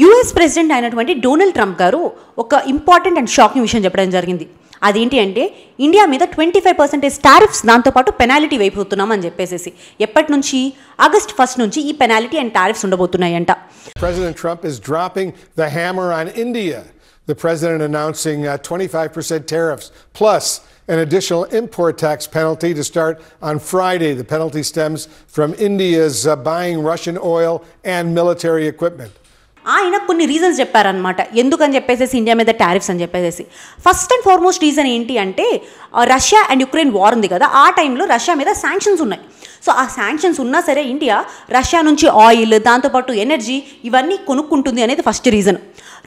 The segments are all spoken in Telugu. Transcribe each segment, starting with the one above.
యూఎస్ ప్రెసిడెంట్ అయినటువంటి డొనాల్డ్ ట్రంప్ గారు ఒక ఇంపార్టెంట్ అండ్ షాకింగ్ విషయం చెప్పడం జరిగింది. అదేంటి అంటే ఇండియా మీద 25% టారిఫ్స్ దాంతోపాటు పెనాల్టీ వేయబోతున్నామని చెప్పేసి ఎప్పటి నుంచి ఆగస్ట్ 1 నుంచి ఈ పెనాల్టీ అండ్ టారిఫ్స్ ఉండబోతున్నాయంట. President Trump is dropping the hammer on India. The president announcing 25% tariffs plus an additional import tax penalty to start on Friday. The penalty stems from India's buying Russian oil and military equipment. ఆయన కొన్ని రీజన్స్ చెప్పారనమాట ఎందుకని చెప్పేసి ఇండియా మీద టారిఫ్స్ అని చెప్పేసి. ఫస్ట్ అండ్ ఫార్మోస్ట్ రీజన్ ఏంటి అంటే రష్యా అండ్ యుక్రెయిన్ వార్ ఉంది కదా, ఆ టైంలో రష్యా మీద శాంక్షన్స్ ఉన్నాయి. సో ఆ శాంక్షన్స్ ఉన్నా సరే ఇండియా రష్యా నుంచి ఆయిల్ దాంతోపాటు ఎనర్జీ ఇవన్నీ కొనుక్కుంటుంది అనేది ఫస్ట్ రీజన్.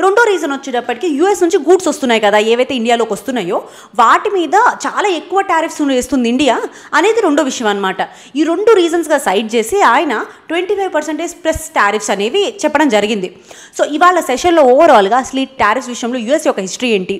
రెండో రీజన్ వచ్చేటప్పటికి యూఎస్ నుంచి గూడ్స్ వస్తున్నాయి కదా, ఏవైతే ఇండియాలోకి వస్తున్నాయో వాటి మీద చాలా ఎక్కువ టారిఫ్స్ వేస్తుంది ఇండియా అనేది రెండో విషయం అనమాట. ఈ రెండు రీజన్స్గా సైడ్ చేసి ఆయన 25% ప్లస్ టారిఫ్స్ అనేవి చెప్పడం జరిగింది. సో ఇవాళ సెషన్లో ఓవరాల్గా అసలు ఈ టారిఫ్స్ విషయంలో యూఎస్ యొక్క హిస్టరీ ఏంటి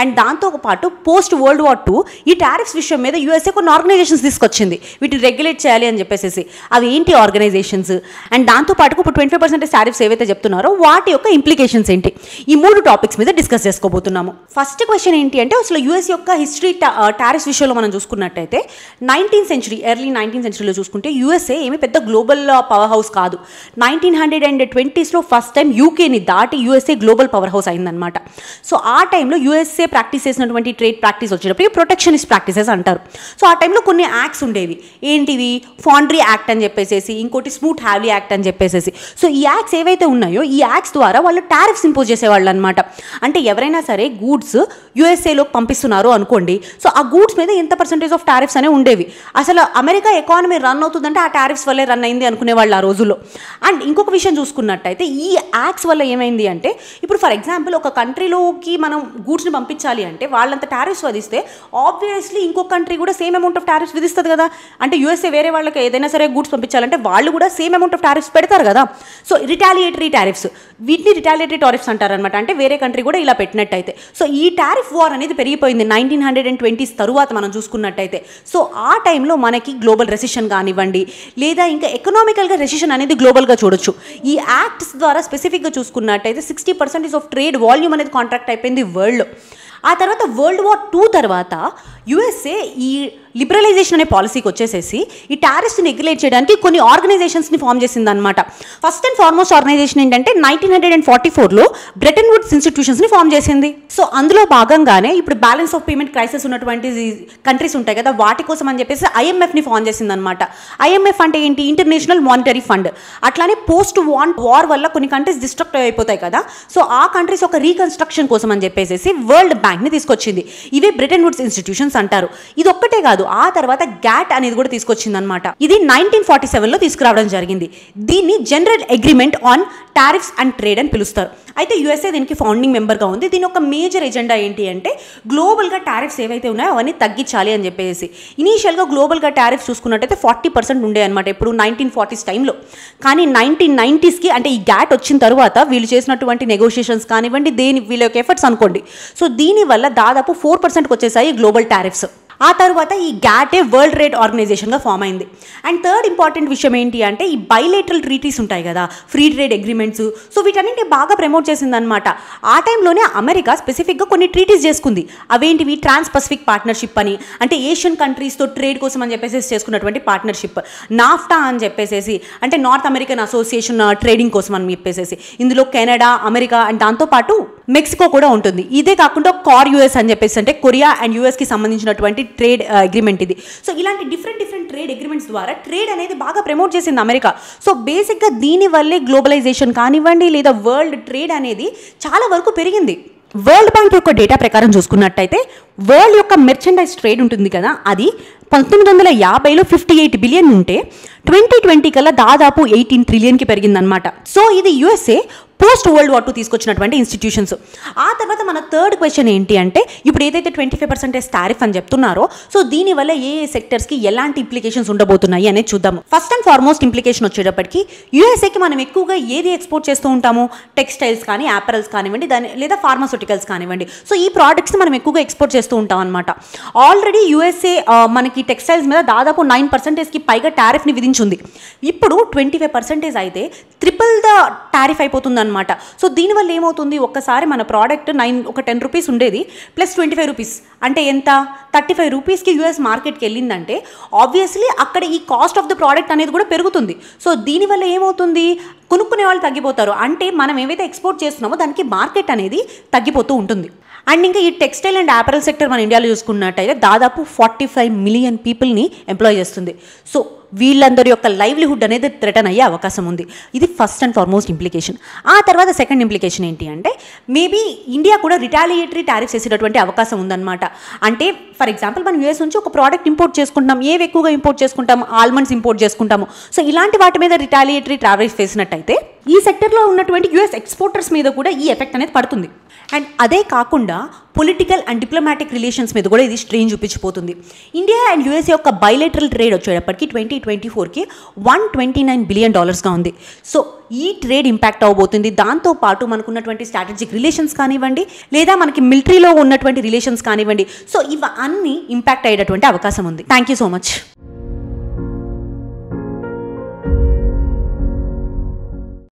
అండ్ దాంతోపాటు పోస్ట్ వరల్డ్ వార్ 2 ఈ టారిఫ్స్ విషయం మీద యూఎస్ఏ కొన్ని ఆర్గనైజేషన్స్ తీసుకొచ్చింది వీటిని రెగ్యులేట్ చేయాలి అని చెప్పేసి. అవి ఏంటి ఆర్గనైజేషన్స్ అండ్ దాంతోపాటు ఇప్పుడు 25% టారిఫ్స్ ఏవైతే చెప్తున్నారో వాటి యొక్క ఇంప్లికేషన్స్ ఏంటి, ఈ 3 టాపిక్స్ మీద డిస్కస్ చేసుకోబోతున్నాము. ఫస్ట్ క్వశ్చన్ ఏంటి అంటే అసలు యూఎస్ యొక్క హిస్టరీ టారిఫ్స్ విషయంలో మనం చూసుకున్నట్టయితే 19th century ఎర్లీ 19th centuryలో చూసుకుంటే యూఎస్ఏ ఏమి పెద్ద గ్లోబల్ పవర్ హౌస్ కాదు. 1920s ఫస్ట్ టైం యూకేని దాటి యూఎస్ఏ గ్లోబల్ పవర్ హౌస్ అయిందనమాట. సో ఆ టైంలో యూఎస్ఏ ప్రాక్టీస్ చేసినటువంటి ట్రేడ్ ప్రాక్టీస్ వచ్చేటప్పుడు ప్రొటెక్షనిస్ట్ ప్రాక్టీసెస్ అంటారు. సో ఆ టైంలో కొన్ని యాక్ట్స్ ఉండేవి. ఏంటివి? ఫాండ్రీ యాక్ట్ అని చెప్పేసి, ఇంకోటి స్మూత్ హ్యావ్లీ యాక్ట్ అని చెప్పేసి. సో ఈ యాక్ట్స్ ఏవైతే ఉన్నాయో ఈ యాక్ట్స్ ద్వారా వాళ్ళు టారిఫ్స్ ఇంపోజ్ చేసేవాళ్ళు అనమాట. అంటే ఎవరైనా సరే గూడ్స్ యూఎస్ఏలోకి పంపిస్తున్నారు అనుకోండి, సో ఆ గూడ్స్ మీద ఎంత పర్సెంటేజ్ ఆఫ్ టారిఫ్స్ అనేవి ఉండేవి. అసలు అమెరికా ఎకానమీ రన్ అవుతుందంటే ఆ టారిఫ్స్ వల్లే రన్ అయింది అనుకునేవాళ్ళు ఆ రోజుల్లో. అండ్ ఇంకొక విషయం చూసుకున్నట్టయితే ఈ యాక్ట్స్ వల్ల ఏమైంది అంటే ఇప్పుడు ఫర్ ఎగ్జాంపుల్ ఒక కంట్రీలోకి మనం గూడ్స్ని పంపించాలి అంటే వాళ్ళంత టారిఫ్స్ విధిస్తే ఆబ్వియస్లీ ఇంకొక కంట్రీ కూడా సేమ్ అమౌంట్ ఆఫ్ టారిఫ్స్ విధిస్తుంది కదా. అంటే యూఎస్ఏ వేరే వాళ్ళకి ఏదైనా సరే గూడ్స్ పంపించాలంటే వాళ్ళు కూడా సేమ్ అమౌంట్ ఆఫ్ టారిఫ్స్ పెడతారు కదా. సో రిటాలియేటరీ టారిఫ్స్, వీటిని రిటాలియేటరీ టారిఫ్స్ అంటారనమాట. అంటే వేరే కంట్రీ కూడా ఇలా పెట్టినట్టయితే. సో ఈ టారిఫ్ వార్ అనేది పెరిగిపోయింది 1920s తరువాత మనం చూసుకున్నట్టయితే. సో ఆ టైంలో మనకి గ్లోబల్ రెసిషన్ కానివ్వండి లేదా ఇంకా ఎకనామికల్గా రెసిషన్ అనేది గ్లోబల్గా చూడొచ్చు. ఈ యాక్ట్స్ ద్వారా స్పెసిఫిక్గా చూసుకున్నట్టయితే 60% ఆఫ్ ట్రేడ్ వాల్యూమ్ అనేది కాంట్రాక్ట్ అయిపోయింది వరల్డ్లో. ఆ తర్వాత వరల్డ్ వార్ 2 తర్వాత యూఎస్ఏ ఈ లిబరలైజేషన్ అనే పాలసీకి వచ్చేసేసి ఈ టారిఫ్స్ని రెగ్యులేట్ చేయడానికి కొన్ని ఆర్గనైజేషన్స్ని ఫామ్ చేసిందనమాట. ఫస్ట్ అండ్ ఫార్మోస్ట్ ఆర్గనైజేషన్ ఏంటంటే 1944లో బ్రెటన్ వుడ్స్ ఇన్స్టిట్యూషన్స్ని ఫామ్ చేసింది. సో అందులో భాగంగానే ఇప్పుడు బ్యాలెన్స్ ఆఫ్ పేమెంట్ క్రైసిస్ ఉన్నటువంటి కంట్రీస్ ఉంటాయి కదా, వాటి కోసం అని చెప్పేసి ఐఎంఎఫ్ని ఫామ్ చేసిందనమాట. ఐఎంఎఫ్ అంటే ఏంటి? International monetary fund. అట్లానే పోస్ట్ వార్ వల్ల కొన్ని కంట్రీస్ డిస్ట్రక్ట్ అయిపోతాయి కదా, సో ఆ కంట్రీస్ ఒక రీకన్స్ట్రక్షన్ కోసం అని చెప్పేసి వరల్డ్ బ్యాంక్ని తీసుకొచ్చింది. ఇవే బ్రెటన్ వుడ్స్ ఇన్స్టిట్యూషన్స్ అంటారు. ఇది ఒక్కటే కాదు, ఆ తర్వాత గ్యాట్ అనేది కూడా తీసుకొచ్చింది అనమాట. ఇది 1947లో తీసుకురావడం జరిగింది. దీన్ని general agreement on tariffs and trade అని పిలుస్తారు. అయితే యూఎస్ఏ దీనికి ఫౌండింగ్ మెంబర్గా ఉంది. దీని ఒక మేజర్ ఎజెండా ఏంటి అంటే గ్లోబల్గా టారిఫ్స్ ఏవైతే ఉన్నాయో అవన్నీ తగ్గించాలి అని చెప్పేసి. ఇనీషియల్గా గ్లోబల్గా టారిఫ్స్ చూసుకున్నట్టయితే 40% ఉండే అనమాట ఇప్పుడు 1940s టైంలో. కానీ 1990sకి అంటే ఈ గ్యాట్ వచ్చిన తర్వాత వీళ్ళు చేసినటువంటి నెగోషియేషన్స్ కానివ్వండి, వీళ్ళ యొక్క ఎఫర్ట్స్ అనుకోండి, సో దీనివల్ల దాదాపు 4%కి వచ్చేసాయి గ్లోబల్ టారిఫ్స్. ఆ తర్వాత ఈ గ్యాటే వరల్డ్ ట్రేడ్ ఆర్గనైజేషన్గా ఫామ్ అయింది. అండ్ థర్డ్ ఇంపార్టెంట్ విషయం ఏంటి అంటే ఈ బైలేటరల్ ట్రీటీస్ ఉంటాయి కదా, ఫ్రీ ట్రేడ్ అగ్రిమెంట్స్, సో వీటన్నింటినీ బాగా ప్రమోట్ చేసిందనమాట. ఆ టైంలోనే అమెరికా స్పెసిఫిక్గా కొన్ని ట్రీటీస్ చేసుకుంది. అవేంటివి? ట్రాన్స్ పసిఫిక్ పార్ట్నర్షిప్ అని, అంటే ఏషియన్ కంట్రీస్తో ట్రేడ్ కోసం అని చెప్పేసి చేసుకున్నటువంటి పార్ట్నర్షిప్. నాఫ్టా అని చెప్పేసి అంటే నార్త్ అమెరికన్ అసోసియేషన్ ట్రేడింగ్ కోసం అని చెప్పేసి. ఇందులో కెనడా, అమెరికా అండ్ దాంతోపాటు మెక్సికో కూడా ఉంటుంది. ఇదే కాకుండా కార్ యూఎస్ అని చెప్పేసి అంటే కొరియా అండ్ యూఎస్కి సంబంధించినటువంటి ట్రేడ్ అగ్రిమెంట్ ఇది. సో ఇలాంటి డిఫరెంట్ ట్రేడ్ అగ్రిమెంట్స్ ద్వారా ట్రేడ్ అనేది బాగా ప్రమోట్ చేసింది అమెరికా. సో బేసిక్గా దీనివల్లే గ్లోబలైజేషన్ కానివ్వండి లేదా వరల్డ్ ట్రేడ్ అనేది చాలా వరకు పెరిగింది. వరల్డ్ బ్యాంక్ యొక్క డేటా ప్రకారం చూసుకున్నట్టయితే వరల్డ్ యొక్క మెర్చండైజ్ ట్రేడ్ ఉంటుంది కదా, అది 1950లో 58 బిలియన్ ఉంటే 2020 కల్లా దాదాపు 18 ట్రిలియన్కి పెరిగిందనమాట. సో ఇది యూఎస్ఏ పోస్ట్ వరల్డ్ వార్ 2 తీసుకొచ్చినటువంటి ఇన్స్టిట్యూషన్స్. ఆ తర్వాత మన థర్డ్ క్వశ్చన్ ఏంటి అంటే ఇప్పుడు ఏదైతే 25% టారిఫ్ అని చెప్తున్నారో సో దీనివల్ల ఏ సెక్టర్స్కి ఎలాంటి ఇంప్లికేషన్స్ ఉండబోతున్నాయి అనేది చూద్దాము. ఫస్ట్ అండ్ ఫార్మోస్ట్ ఇంప్లికేషన్ వచ్చేటప్పటికి యూఎస్ఏకి మనం ఎక్కువగా ఏది ఎక్స్పోర్ట్ చేస్తూ ఉంటాము? టెక్స్టైల్స్ కానీ, యాపరల్స్ కానివ్వండి, లేదా ఫార్మాస్యూటికల్స్ కానివ్వండి. సో ఈ ప్రోడక్ట్స్ మనం ఎక్కువగా ఎక్స్పోర్ట్ చేస్తూ ఉంటాం అనమాట. ఆల్రెడీ యూఎస్ఏ మనకి మనకి టెక్స్టైల్స్ మీద దాదాపు 9%కి పైగా టారిఫ్ని విధించింది. ఇప్పుడు 25% అయితే ట్రిపుల్ ద టారిఫ్ అయిపోతుంది అనమాట. సో దీనివల్ల ఏమవుతుంది, ఒక్కసారి మన ప్రోడక్ట్ 10 రూపీస్ ఉండేది ప్లస్ 25 రూపీస్ అంటే ఎంత, 35 రూపీస్కి యూఎస్ మార్కెట్కి వెళ్ళిందంటే ఆబ్వియస్లీ అక్కడ ఈ కాస్ట్ ఆఫ్ ద ప్రోడక్ట్ అనేది కూడా పెరుగుతుంది. సో దీనివల్ల ఏమవుతుంది, కొనుక్కునే వాళ్ళు తగ్గిపోతారు. అంటే మనం ఏవైతే ఎక్స్పోర్ట్ చేస్తున్నామో దానికి మార్కెట్ అనేది తగ్గిపోతూ ఉంటుంది. అండ్ ఇంకా ఈ టెక్స్టైల్ అండ్ యాపరల్ సెక్టర్ మన ఇండియాలో చూసుకున్నట్టయితే దాదాపు 45 మిలియన్ పీపుల్ని ఎంప్లాయ్ చేస్తుంది. సో వీళ్ళందరి యొక్క లైవ్లీహుడ్ అనేది థ్రెటన్ అయ్యే అవకాశం ఉంది. ఇది ఫస్ట్ అండ్ ఫార్మోస్ట్ ఇంప్లికేషన్. ఆ తర్వాత సెకండ్ ఇంప్లికేషన్ ఏంటి అంటే మేబీ ఇండియా కూడా రిటాలియేటరీ టారిఫ్స్ వేసేటటువంటి అవకాశం ఉందన్నమాట. అంటే ఫర్ ఎగ్జాంపుల్ మనం యూఎస్ నుంచి ఒక ప్రోడక్ట్ ఇంపోర్ట్ చేసుకుంటాం, ఏవి ఎక్కువగా ఇంపోర్ట్ చేసుకుంటాము, ఆల్మండ్స్ ఇంపోర్ట్ చేసుకుంటాము. సో ఇలాంటి వాటి మీద రిటాలియేటరీ టారిఫ్స్ వేసినట్టయితే ఈ సెక్టర్లో ఉన్నటువంటి యూఎస్ ఎక్స్పోర్టర్స్ మీద కూడా ఈ ఎఫెక్ట్ అనేది పడుతుంది. అండ్ అదే కాకుండా పొలిటికల్ అండ్ డిప్లొమాటిక్ రిలేషన్స్ మీద కూడా ఇది స్ట్రెయిన్ చూపించిపోతుంది. ఇండియా అండ్ యూఎస్ యొక్క బైలేటరల్ ట్రేడ్ వచ్చేటప్పటికి 2024కి $129 బిలియన్ ఉంది. సో ఈ ట్రేడ్ ఇంపాక్ట్ అవ్వబోతుంది. దాంతోపాటు మనకున్నటువంటి స్ట్రాటజిక్ రిలేషన్స్ కానివ్వండి, లేదా మనకి మిలిటరీలో ఉన్నటువంటి రిలేషన్స్ కానివ్వండి, సో ఇవన్నీ ఇంపాక్ట్ అయ్యేటటువంటి అవకాశం ఉంది. Thank you so much.